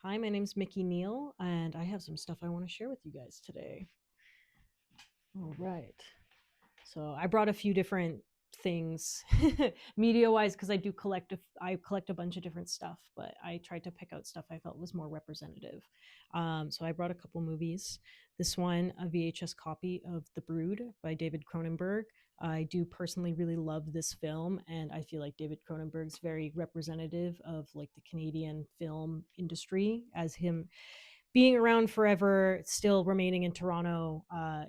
Hi, my name's Mickey Neal, and I have some stuff I want to share with you guys today. All right. So I brought a few different things, media wise, because I collect a bunch of different stuff, but I tried to pick out stuff I felt was more representative. So I brought a couple movies. This one, a VHS copy of The Brood by David Cronenberg. I do personally really love this film, and I feel like David Cronenberg's very representative of like the Canadian film industry, as him being around forever, still remaining in Toronto.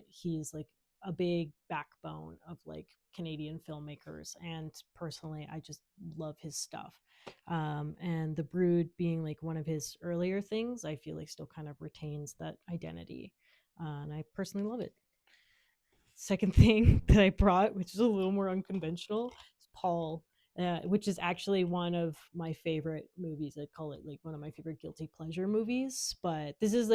He's like a big backbone of like Canadian filmmakers, and personally, I just love his stuff. And The Brood being like one of his earlier things, I feel like still kind of retains that identity, and I personally love it. Second thing that I brought, which is a little more unconventional, is Paul, which is actually one of my favorite movies. I'd call it like one of my favorite guilty pleasure movies. But this is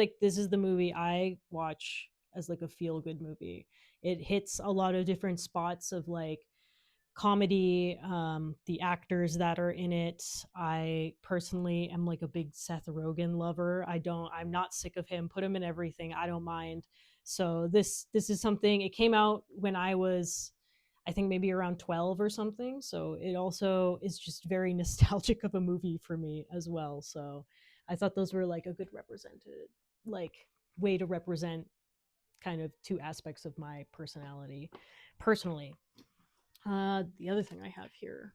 the movie I watch as like a feel good movie. It hits a lot of different spots of like comedy, the actors that are in it. I personally am like a big Seth Rogen lover. I'm not sick of him. Put him in everything. I don't mind. So this is something. It came out when I was, I think maybe around 12 or something. So it also is just very nostalgic of a movie for me as well. So I thought those were like a good represented like way to represent kind of two aspects of my personality personally. The other thing I have here,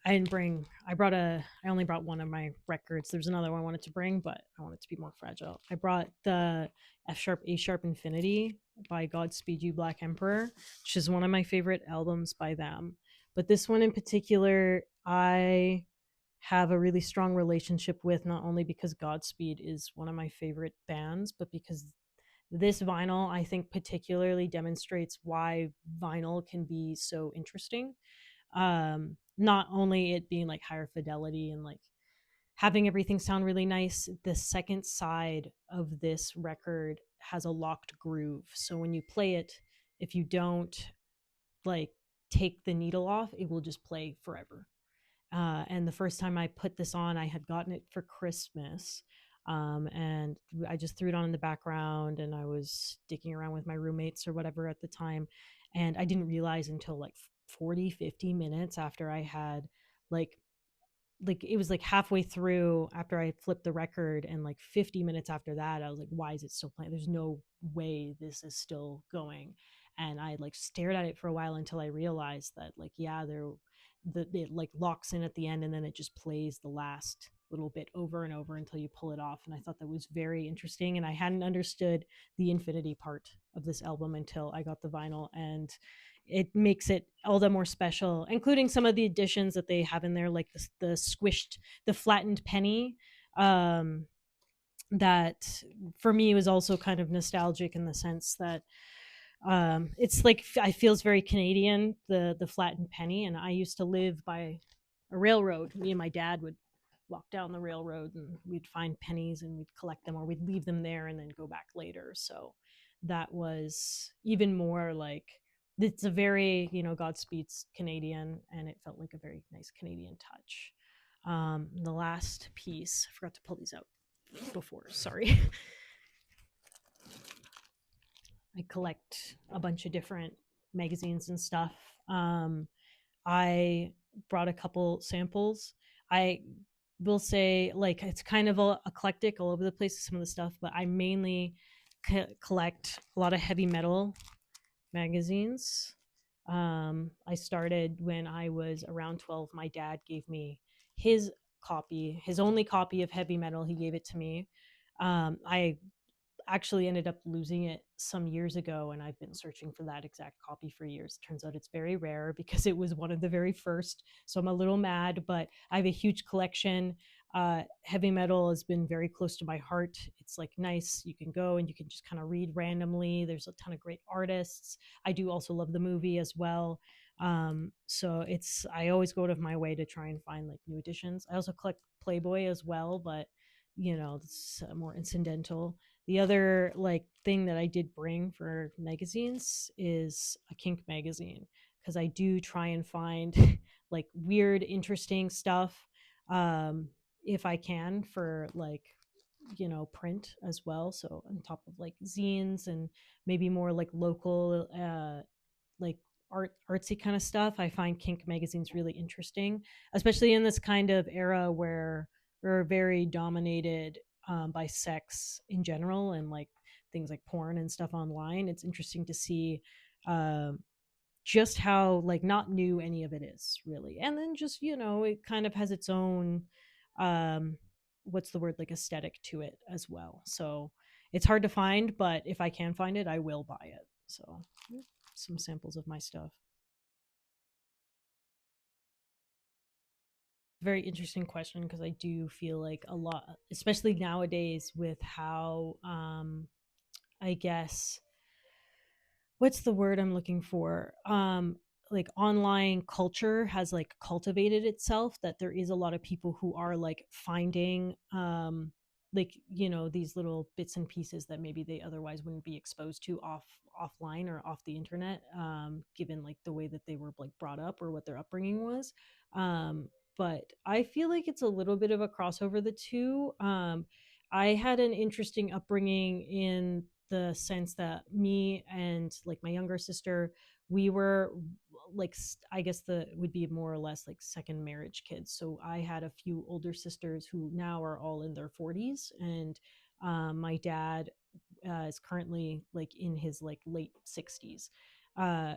I didn't bring. I only brought one of my records. There's another one I wanted to bring, but I want it to be more fragile. I brought the F sharp A sharp Infinity by Godspeed You Black Emperor, which is one of my favorite albums by them. But this one in particular, I have a really strong relationship with, not only because Godspeed is one of my favorite bands, but because this vinyl, I think, particularly demonstrates why vinyl can be so interesting. Not only it being like higher fidelity and like having everything sound really nice, the second side of this record has a locked groove. So when you play it, if you don't like take the needle off, it will just play forever. And the first time I put this on, I had gotten it for Christmas. And I just threw it on in the background, and I was dicking around with my roommates or whatever at the time. And I didn't realize until like 40, 50 minutes after I had like it was like halfway through after I flipped the record, and like 50 minutes after that I was like, why is it still playing? There's no way this is still going. And I like stared at it for a while until I realized that like, yeah, it like locks in at the end, and then it just plays the last little bit over and over until you pull it off. And I thought that was very interesting, and I hadn't understood the infinity part of this album until I got the vinyl, and it makes it all the more special, including some of the additions that they have in there, like the squished, the flattened penny. Um, that for me was also kind of nostalgic in the sense that it's like I feels very Canadian, the flattened penny. And I used to live by a railroad. Me and my dad would walk down the railroad, and we'd find pennies and we'd collect them, or we'd leave them there and then go back later. So that was even more like, it's a very, Godspeed's Canadian, and it felt like a very nice Canadian touch. The last piece, I forgot to pull these out before, sorry. I collect a bunch of different magazines and stuff. I brought a couple samples. I will say, like, it's kind of eclectic all over the place, some of the stuff, but I mainly collect a lot of heavy metal magazines. I started when I was around 12. My dad gave me his his only copy of heavy metal. He gave it to me. I actually ended up losing it some years ago, and I've been searching for that exact copy for years. Turns out it's very rare because it was one of the very first, so I'm a little mad, but I have a huge collection. Heavy metal has been very close to my heart. It's like nice, you can go and you can just kind of read randomly. There's a ton of great artists. I do also love the movie as well. So I always go out of my way to try and find like new editions. I also collect Playboy as well, but it's more incidental. The other like thing that I did bring for magazines is a kink magazine, because I do try and find like weird, interesting stuff, if I can, for like print as well. So on top of like zines and maybe more like local like artsy kind of stuff, I find kink magazines really interesting, especially in this kind of era where we're very dominated by sex in general and like things like porn and stuff online. It's interesting to see um, just how like not new any of it is really, and then just it kind of has its own um what's the word, like aesthetic to it as well. So it's hard to find, but if I can find it I will buy it. So some samples of my stuff. Very interesting question, because I do feel like a lot, especially nowadays, with how I guess what's the word I'm looking for? Like online culture has like cultivated itself, that there is a lot of people who are like finding like these little bits and pieces that maybe they otherwise wouldn't be exposed to offline or off the internet, given like the way that they were like brought up or what their upbringing was. But I feel like it's a little bit of a crossover the two. I had an interesting upbringing in the sense that me and like my younger sister, we were like I guess the would be more or less like second marriage kids. So I had a few older sisters who now are all in their 40s, and my dad is currently like in his like late 60s,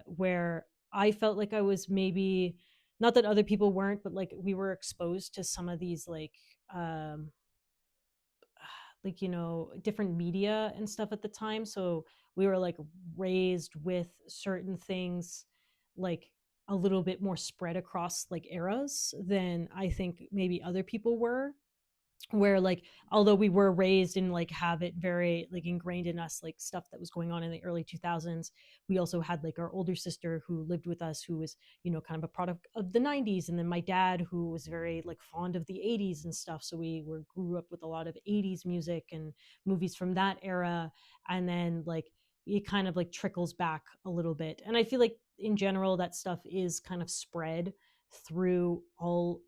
where I felt like I was maybe, not that other people weren't, but like we were exposed to some of these um different media and stuff at the time. So we were like raised with certain things like a little bit more spread across like eras than I think maybe other people were, where like although we were raised and like have it very like ingrained in us like stuff that was going on in the early 2000s, we also had like our older sister who lived with us, who was kind of a product of the 90s, and then my dad who was very like fond of the 80s and stuff. So we were grew up with a lot of 80s music and movies from that era, and then like it kind of like trickles back a little bit, and I feel like in general that stuff is kind of spread through all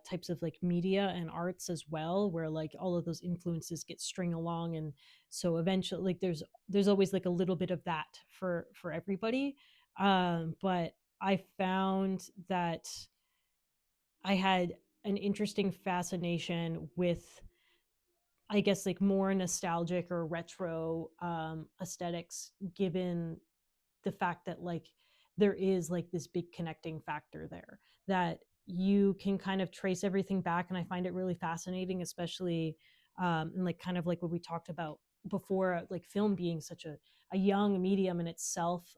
types of like media and arts as well, where like all of those influences get string along, and so eventually like there's always like a little bit of that for everybody. But I found that I had an interesting fascination with, I guess, like more nostalgic or retro aesthetics, given the fact that like there is like this big connecting factor there, that you can kind of trace everything back, and I find it really fascinating, especially and like kind of like what we talked about before, like film being such a young medium in itself,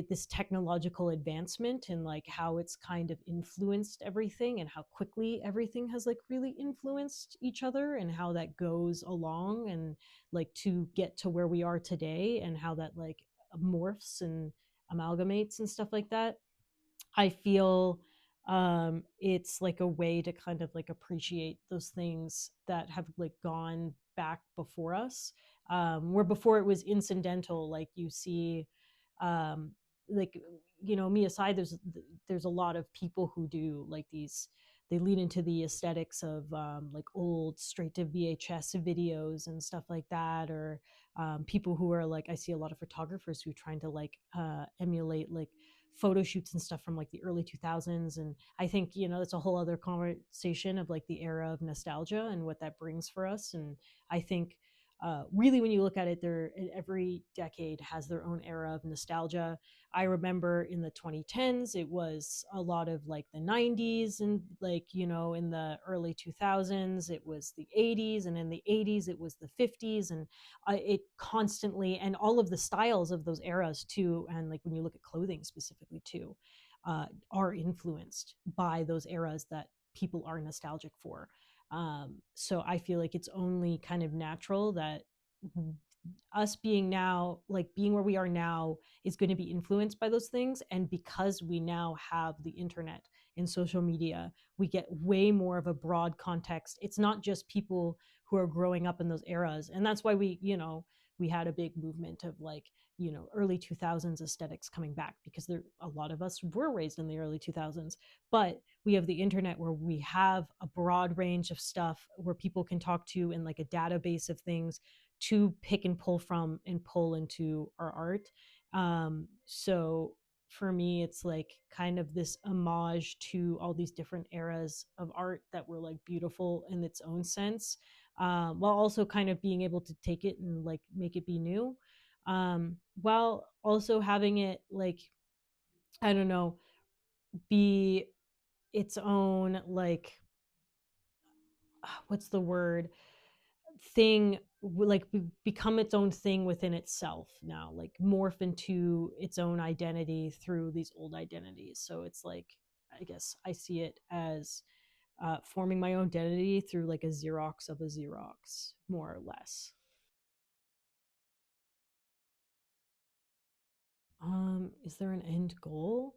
this technological advancement and like how it's kind of influenced everything, and how quickly everything has like really influenced each other, and how that goes along and like to get to where we are today, and how that like morphs and amalgamates and stuff like that. I feel it's like a way to kind of like appreciate those things that have like gone back before us, where before it was incidental. Like you see, um, like me aside, there's a lot of people who do like these. They lean into the aesthetics of like old straight to VHS videos and stuff like that, or people who are like, I see a lot of photographers who are trying to like emulate like photo shoots and stuff from like the early 2000s. And I think that's a whole other conversation of like the era of nostalgia and what that brings for us. And I think really when you look at it, there every decade has their own era of nostalgia. I remember in the 2010s it was a lot of like the 90s, and like in the early 2000s it was the 80s, and in the 80s it was the 50s, and it constantly, and all of the styles of those eras too, and like when you look at clothing specifically too, are influenced by those eras that people are nostalgic for. So I feel like it's only kind of natural that us being now, like being where we are now, is going to be influenced by those things. And because we now have the internet and social media, we get way more of a broad context. It's not just people who are growing up in those eras. And that's why we we had a big movement of like, early 2000s aesthetics coming back, because there a lot of us were raised in the early 2000s. But we have the internet where we have a broad range of stuff where people can talk to, in like a database of things to pick and pull from and pull into our art. So for me, it's like kind of this homage to all these different eras of art that were like beautiful in its own sense, while also kind of being able to take it and like make it be new, while also having it like, I don't know, be its own like, what's the word, thing, like become its own thing within itself now, like morph into its own identity through these old identities. So it's like, I guess I see it as forming my own identity through like a Xerox of a Xerox, more or less. Is there an end goal?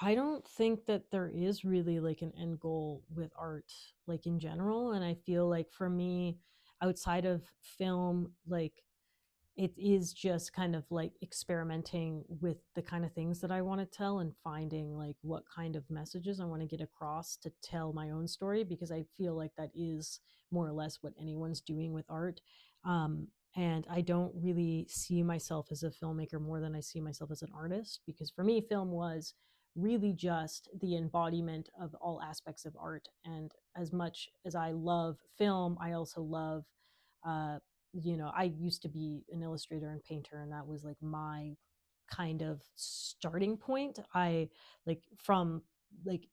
I don't think that there is really like an end goal with art, like in general. And I feel like for me, outside of film, like it is just kind of like experimenting with the kind of things that I want to tell, and finding like what kind of messages I want to get across to tell my own story, because I feel like that is more or less what anyone's doing with art. And I don't really see myself as a filmmaker more than I see myself as an artist, because for me, film was really just the embodiment of all aspects of art. And as much as I love film, I also love uh, I used to be an illustrator and painter, and that was like my kind of starting point. I like from like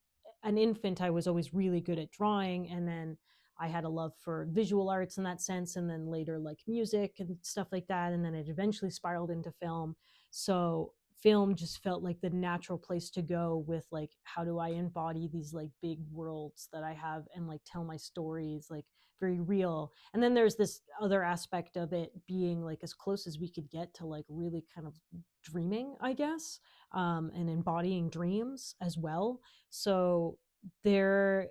an infant, I was always really good at drawing, and then I had a love for visual arts in that sense, and then later like music and stuff like that, and then it eventually spiraled into film. So film just felt like the natural place to go with like, how do I embody these like big worlds that I have and like tell my stories like very real. And then there's this other aspect of it being like as close as we could get to like really kind of dreaming, I guess, and embodying dreams as well. So there,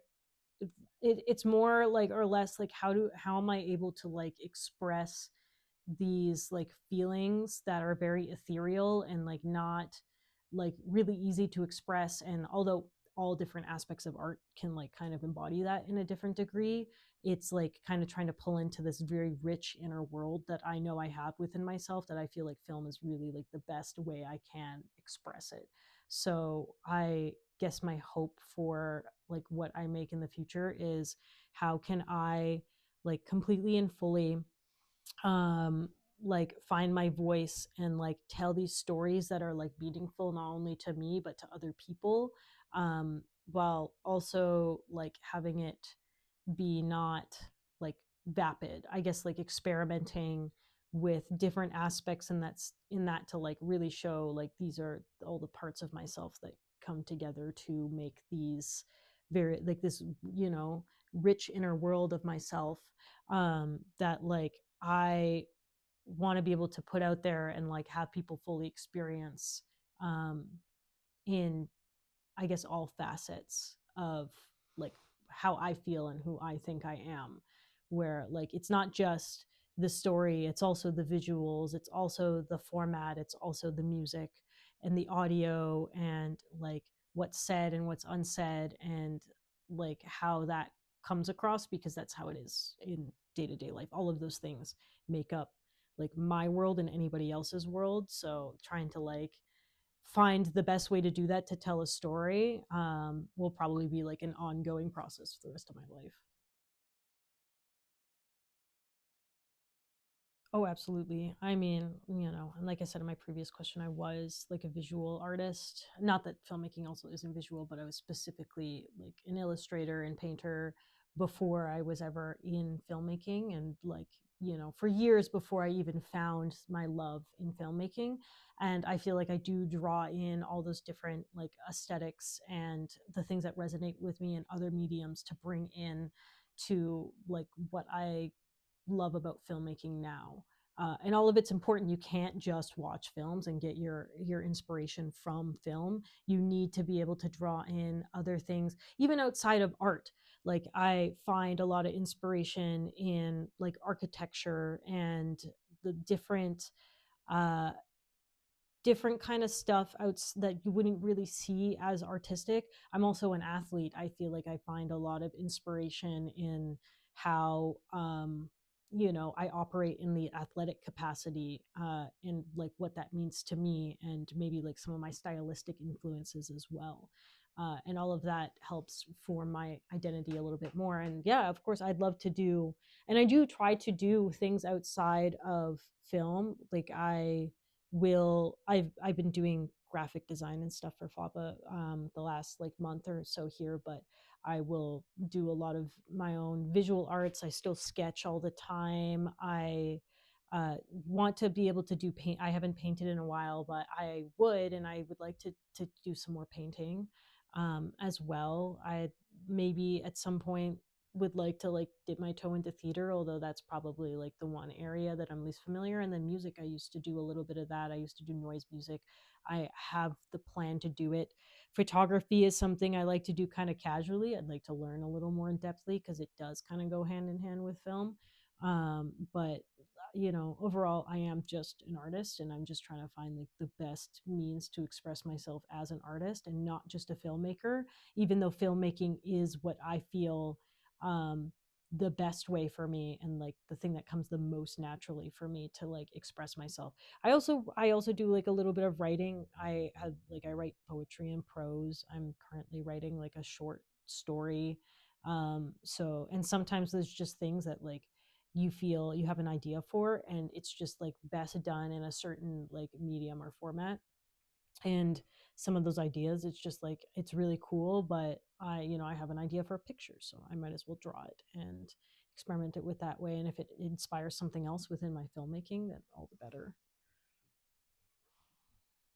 it's more like, or less like, how am I able to like express these like feelings that are very ethereal and like not like really easy to express. And although all different aspects of art can like kind of embody that in a different degree, it's like kind of trying to pull into this very rich inner world that I know I have within myself, that I feel like film is really like the best way I can express it. So I guess my hope for like what I make in the future is, how can I like completely and fully um like find my voice and like tell these stories that are like meaningful not only to me but to other people, um while also like having it be not like vapid, I guess, like experimenting with different aspects, and that's in that to like really show like these are all the parts of myself that come together to make these very like this, rich inner world of myself, that like I want to be able to put out there and like have people fully experience, um, in, I guess, all facets of like how I feel and who I think I am. Where like it's not just the story, it's also the visuals, it's also the format, it's also the music and the audio, and like what's said and what's unsaid, and like how that comes across, because that's how it is in day-to-day life. All of those things make up like my world and anybody else's world. So trying to like find the best way to do that to tell a story, will probably be like an ongoing process for the rest of my life. Oh, absolutely. I mean, and like I said in my previous question, I was like a visual artist. Not that filmmaking also isn't visual, but I was specifically like an illustrator and painter before I was ever in filmmaking. And like, for years before I even found my love in filmmaking. And I feel like I do draw in all those different like aesthetics and the things that resonate with me in other mediums to bring in to like what I love about filmmaking now. And all of it's important. You can't just watch films and get your inspiration from film. You need to be able to draw in other things, even outside of art. Like I find a lot of inspiration in like architecture and the uh different kind of stuff out that you wouldn't really see as artistic. I'm also an athlete. I feel like I find a lot of inspiration in how I operate in the athletic capacity, and like what that means to me, and maybe like some of my stylistic influences as well. And all of that helps form my identity a little bit more. And yeah, of course, I'd love to do, and I do try to do things outside of film. Like I've been doing graphic design and stuff for FAPA the last like month or so here, but I will do a lot of my own visual arts. I still sketch all the time. I want to be able to do paint. I haven't painted in a while, but I would, and I would like to do some more painting as well. I maybe at some point would like to like dip my toe into theater, although that's probably like the one area that I'm least familiar. And then music, I used to do a little bit of that. I used to do noise music. I have the plan to do it. Photography is something I like to do kind of casually. I'd like to learn a little more in depthly because it does kind of go hand in hand with film. But overall, I am just an artist, and I'm just trying to find like the best means to express myself as an artist and not just a filmmaker, even though filmmaking is what I feel um the best way for me, and like the thing that comes the most naturally for me to like express myself. I also do like a little bit of writing. I write poetry and prose. I'm currently writing like a short story. So, and sometimes there's just things that like you feel you have an idea for, and it's just like best done in a certain like medium or format. And some of those ideas, it's just like it's really cool, but I have an idea for a picture, so I might as well draw it and experiment it with that way. And if it inspires something else within my filmmaking, then all the better.